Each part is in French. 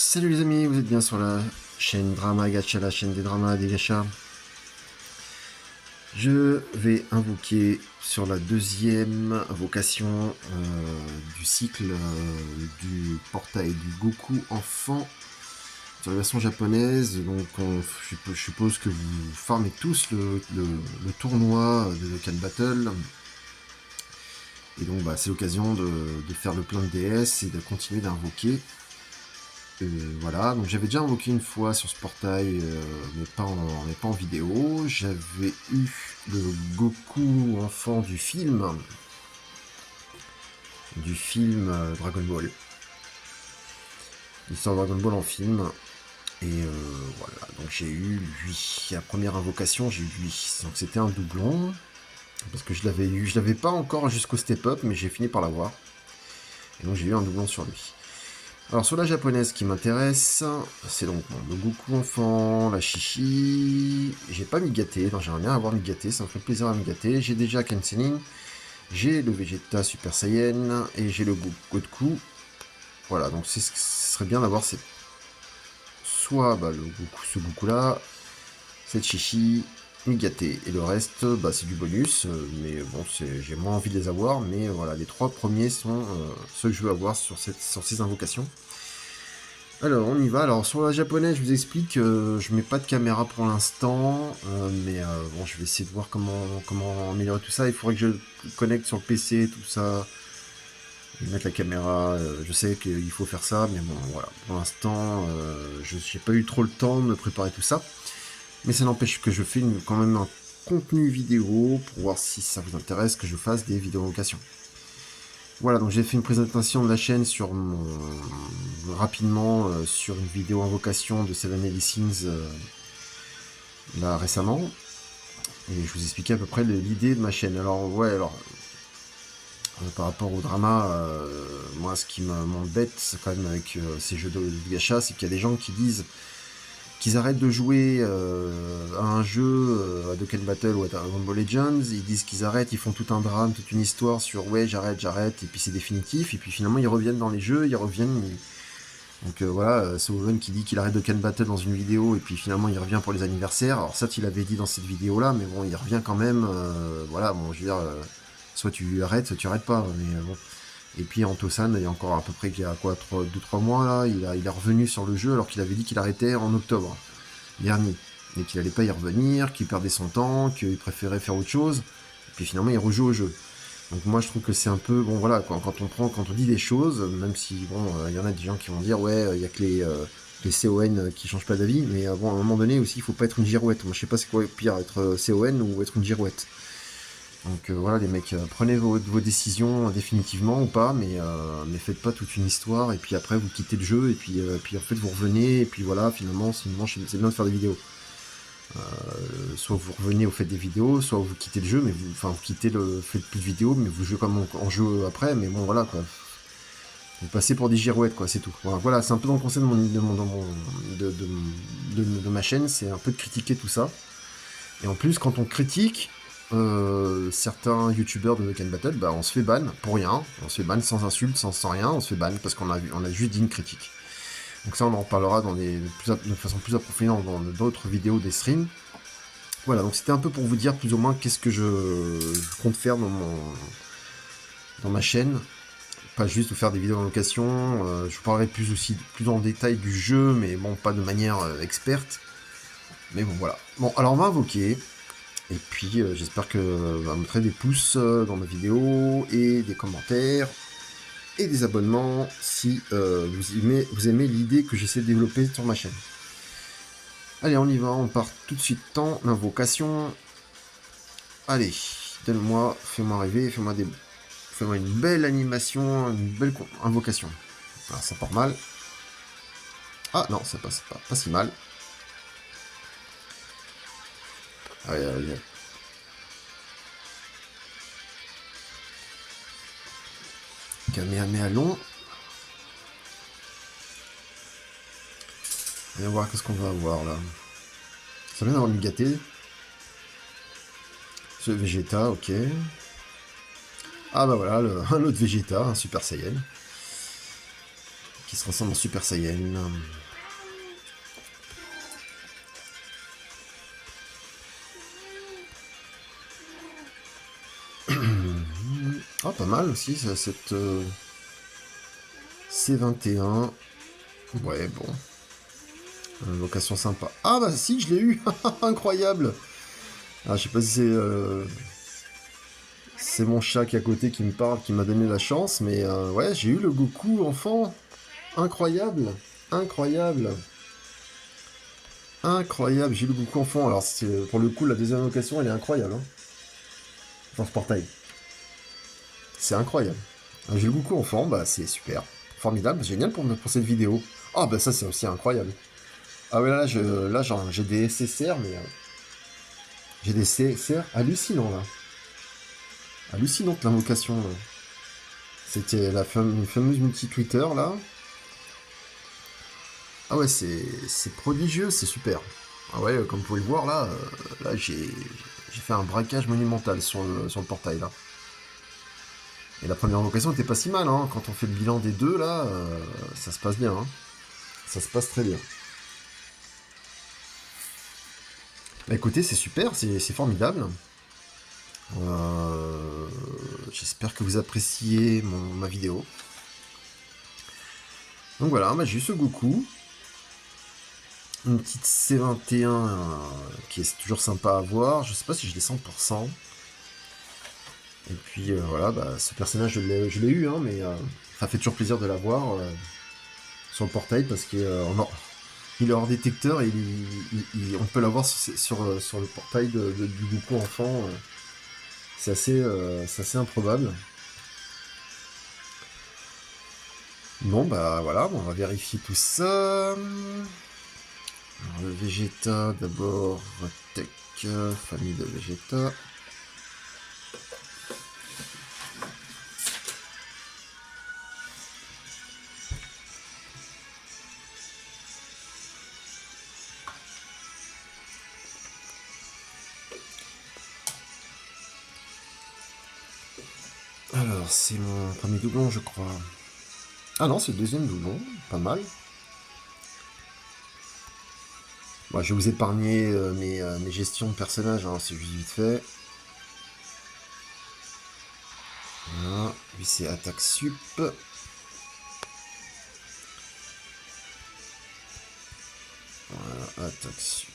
Salut les amis, vous êtes bien sur la chaîne Drama Gacha, la chaîne des dramas des gachas. Je vais invoquer sur la deuxième invocation du cycle du portail du Goku enfant sur la version japonaise. Donc je suppose que vous farmez tous le tournoi de Dokkan Battle. Et donc c'est l'occasion de faire le plein de DS et de continuer d'invoquer. Voilà, donc j'avais déjà invoqué une fois sur ce portail, mais pas en vidéo. J'avais eu le Goku enfant du film Dragon Ball. L'histoire de Dragon Ball en film. Et voilà, donc j'ai eu lui. La première invocation, j'ai eu lui. Donc c'était un doublon. Parce que je l'avais pas encore jusqu'au step-up, mais j'ai fini par l'avoir. Et donc j'ai eu un doublon sur lui. Alors sur la japonaise qui m'intéresse, c'est donc le Goku enfant, la Chichi. J'ai pas Migaté, donc j'aimerais bien avoir Migaté, ça me ferait plaisir à Migaté. J'ai déjà Kensenin, j'ai le Vegeta Super Saiyan et j'ai le Goku. Voilà, donc ce serait bien d'avoir soit ce Goku là, cette Chichi, Migaté. Et le reste, c'est du bonus, mais bon, j'ai moins envie de les avoir. Mais voilà, les trois premiers sont ceux que je veux avoir sur ces invocations. Alors, on y va. Alors, sur la japonaise, je vous explique, je mets pas de caméra pour l'instant, mais bon, je vais essayer de voir comment améliorer tout ça. Il faudrait que je connecte sur le PC, tout ça, et mettre la caméra. Je sais qu'il faut faire ça, mais bon, voilà. Pour l'instant, je n'ai pas eu trop le temps de me préparer tout ça. Mais ça n'empêche que je fais quand même un contenu vidéo pour voir si ça vous intéresse que je fasse des vidéos location. Voilà, donc j'ai fait une présentation de la chaîne rapidement sur une vidéo invocation de Seven Deadly Sins là récemment. Et je vous expliquais à peu près l'idée de ma chaîne. Alors par rapport au drama, moi ce qui m'embête quand même avec ces jeux de gacha, c'est qu'il y a des gens qui disent qu'ils arrêtent de jouer à un jeu, à Dokkan Battle ou à Dragon Ball Legends, ils disent qu'ils arrêtent, ils font tout un drame, toute une histoire sur ouais j'arrête, et puis c'est définitif, et puis finalement ils reviennent dans les jeux, ils reviennent... Donc voilà, c'est Owen qui dit qu'il arrête Dokkan Battle dans une vidéo, et puis finalement il revient pour les anniversaires, alors ça tu l'avais dit dans cette vidéo là, mais bon il revient quand même, voilà, bon je veux dire, soit tu arrêtes, soit tu arrêtes pas, mais bon... Et puis Antosan, il y a encore à peu près, il y a quoi, 2-3 mois là, il est revenu sur le jeu alors qu'il avait dit qu'il arrêtait en octobre dernier. Et qu'il allait pas y revenir, qu'il perdait son temps, qu'il préférait faire autre chose. Et puis finalement il rejoue au jeu. Donc moi je trouve que c'est un peu, bon voilà, quand on dit des choses, même si bon, il y en a des gens qui vont dire ouais, il y a que les CON qui changent pas d'avis, mais bon à un moment donné aussi il faut pas être une girouette. Moi je sais pas c'est quoi pire, être CON ou être une girouette. Donc voilà les mecs, prenez vos décisions définitivement ou pas, mais faites pas toute une histoire et puis après vous quittez le jeu et puis en fait vous revenez et puis voilà finalement c'est bien de faire des vidéos. Soit vous revenez au fait des vidéos, soit vous quittez le jeu, mais vous quittez faites plus de vidéos, mais vous jouez comme en jeu après, mais bon voilà quoi. Vous passez pour des girouettes quoi, c'est tout. Voilà, c'est un peu dans le concept de ma chaîne, c'est un peu de critiquer tout ça. Et en plus quand on critique, certains youtubeurs de Dokkan Battle, on se fait ban pour rien, on se fait ban sans insulte, sans rien, on se fait ban parce qu'on a juste dit une critique. Donc ça on en reparlera de façon plus approfondie dans d'autres vidéos des streams. Voilà, donc c'était un peu pour vous dire plus ou moins qu'est-ce que je compte faire dans ma chaîne. Pas juste vous faire des vidéos en location, je vous parlerai plus en détail du jeu, mais bon, pas de manière experte. Mais bon, voilà. Bon, alors on va invoquer. Et puis j'espère que vous mettrez des pouces dans ma vidéo et des commentaires et des abonnements si vous aimez l'idée que j'essaie de développer sur ma chaîne. Allez, on y va, on part tout de suite en invocation. Allez, donne-moi, fais-moi rêver, fais-moi une belle animation, une belle invocation. Alors, ça part mal. Ah non, ça passe pas si mal. Allez, allez. Kamehameha long. Allez voir qu'est-ce qu'on va avoir là. Ça vient d'avoir une gâtée. Ce Vegeta, ok. Ah bah voilà, un autre Vegeta, un Super Saiyan. qui se transforme en Super Saiyan. Ah, pas mal aussi, cette C21. Ouais, bon. Vocation sympa. Ah, bah si, je l'ai eu. Incroyable. Ah, je sais pas si c'est mon chat qui est à côté qui me parle, qui m'a donné la chance, mais ouais, j'ai eu le Goku enfant. Incroyable. Incroyable. Incroyable, j'ai eu le Goku enfant. Alors, pour le coup, la deuxième location, elle est incroyable. Hein, dans ce portail. C'est incroyable. J'ai le Goku enfant, bah c'est super. Formidable, génial pour cette vidéo. Ah, bah ça, c'est aussi incroyable. Ah ouais, j'ai des SSR, mais... j'ai des CSR hallucinants, là. Hallucinante, l'invocation, là. C'était une fameuse multi-Twitter, là. Ah ouais, c'est prodigieux, c'est super. Ah ouais, comme vous pouvez le voir, là j'ai fait un braquage monumental sur le portail, là. Et la première invocation était pas si mal, hein. Quand on fait le bilan des deux, là, ça se passe bien, hein. Ça se passe très bien. Bah écoutez, c'est super, c'est formidable. J'espère que vous appréciez ma vidéo. Donc voilà, bah, j'ai eu ce Goku. Une petite C21 qui est toujours sympa à voir. Je sais pas si je l'ai 100%. Et puis voilà, bah, ce personnage je l'ai eu, hein, mais ça fait toujours plaisir de l'avoir sur le portail parce qu'il est hors détecteur et on peut l'avoir sur le portail du Goku enfant. C'est assez improbable. Bon bah voilà, on va vérifier tout ça. Alors, le Vegeta d'abord, Tech, famille de Vegeta. Alors, c'est mon premier doublon, je crois. Ah non, c'est le deuxième doublon, pas mal. Bon, je vais vous épargner mes gestions de personnages, hein, c'est juste vite fait. Voilà, lui c'est attaque sup. Voilà, attaque sup.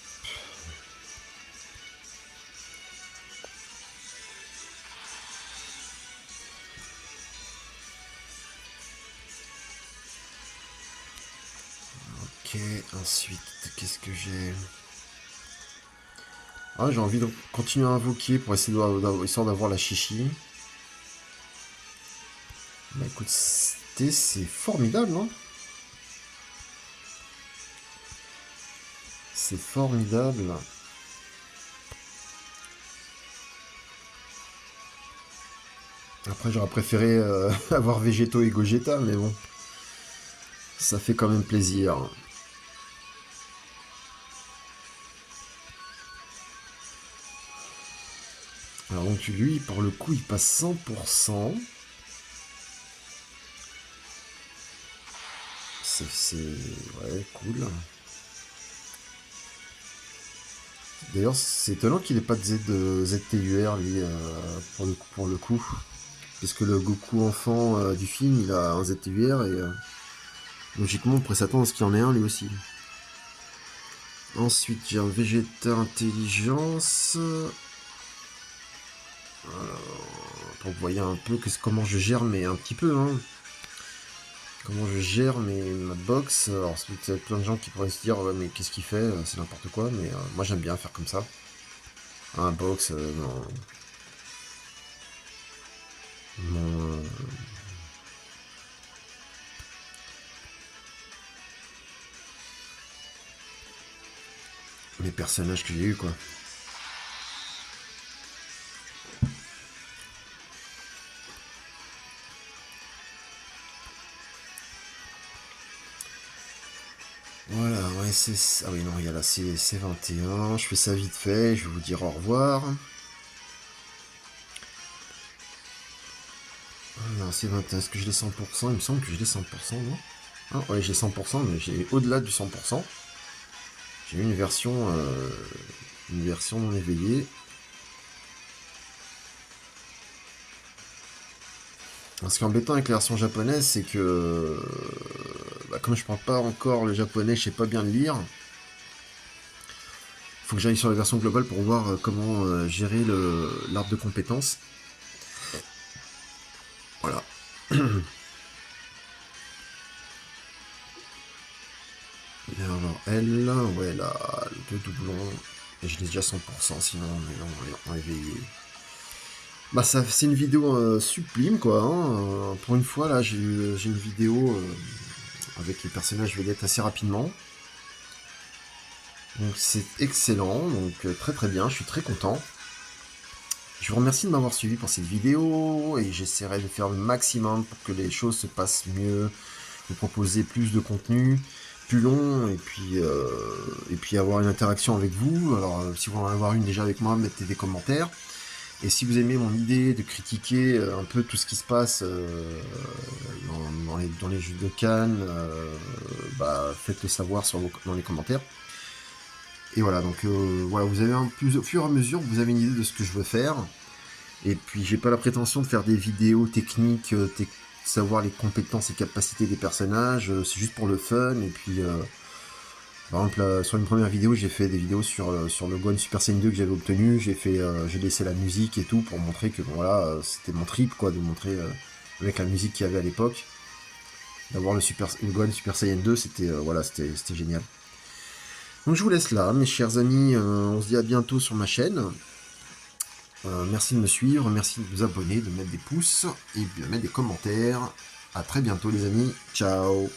Ok, ensuite, qu'est-ce que j'ai? Ah, j'ai envie de continuer à invoquer pour essayer histoire d'avoir la chichi. Bah écoute, c'est formidable, non? C'est formidable. Après, j'aurais préféré avoir Végéto et Gogeta, mais bon. Ça fait quand même plaisir. Alors donc lui, pour le coup, il passe 100%. C'est... Ouais, cool. D'ailleurs, c'est étonnant qu'il ait pas de ZTUR, lui, pour le coup. Puisque le Goku enfant du film, il a un ZTUR et logiquement, on pourrait s'attendre à ce qu'il en ait un lui aussi. Ensuite, j'ai un Vegeta Intelligence. Pour que vous voyez un peu comment je gère, mais un petit peu, hein. Comment je gère ma box. Alors, il y a plein de gens qui pourraient se dire, ouais, mais qu'est-ce qu'il fait? C'est n'importe quoi, mais moi j'aime bien faire comme ça. Un box, mon, les personnages que j'ai eu quoi. Voilà, ouais, c'est... Ah oui, non, il y a la C21, je fais ça vite fait, je vais vous dire au revoir. Alors, C21, est-ce que je l'ai 100%? Il me semble que je l'ai 100%, non? Ah, ouais, j'ai 100%, mais j'ai au-delà du 100%. J'ai eu une version non éveillée. Ce qui est embêtant avec la version japonaise, c'est que bah, comme je parle pas encore le japonais, je sais pas bien le lire. Faut que j'aille sur la version globale pour voir comment gérer l'arbre de compétences. Voilà. Et alors, elle, ouais, là, le 2 doublons. Et je l'ai déjà 100%, sinon on est éveillé. Bah, ça, c'est une vidéo sublime, quoi. Hein. Pour une fois, là, j'ai une vidéo avec les personnages vedettes assez rapidement. Donc, c'est excellent. Donc, très très bien. Je suis très content. Je vous remercie de m'avoir suivi pour cette vidéo et j'essaierai de faire le maximum pour que les choses se passent mieux, vous proposer plus de contenu, plus long et puis avoir une interaction avec vous. Alors si vous en avoir une déjà avec moi, mettez des commentaires. Et si vous aimez mon idée de critiquer un peu tout ce qui se passe dans les jeux de Cannes, bah, faites-le savoir dans les commentaires. Et voilà, donc voilà, vous avez au fur et à mesure, vous avez une idée de ce que je veux faire. Et puis j'ai pas la prétention de faire des vidéos techniques, savoir les compétences et capacités des personnages, c'est juste pour le fun. Et puis par exemple sur une première vidéo j'ai fait des vidéos sur le Gohan Super Saiyan 2 que j'avais obtenu, j'ai laissé la musique et tout pour montrer que bon, voilà, c'était mon trip quoi, de montrer avec la musique qu'il y avait à l'époque, d'avoir le Gohan Super Saiyan 2, c'était voilà, c'était génial. Donc je vous laisse là, mes chers amis, on se dit à bientôt sur ma chaîne. Merci de me suivre, merci de vous abonner, de mettre des pouces et de mettre des commentaires. A très bientôt les amis, ciao.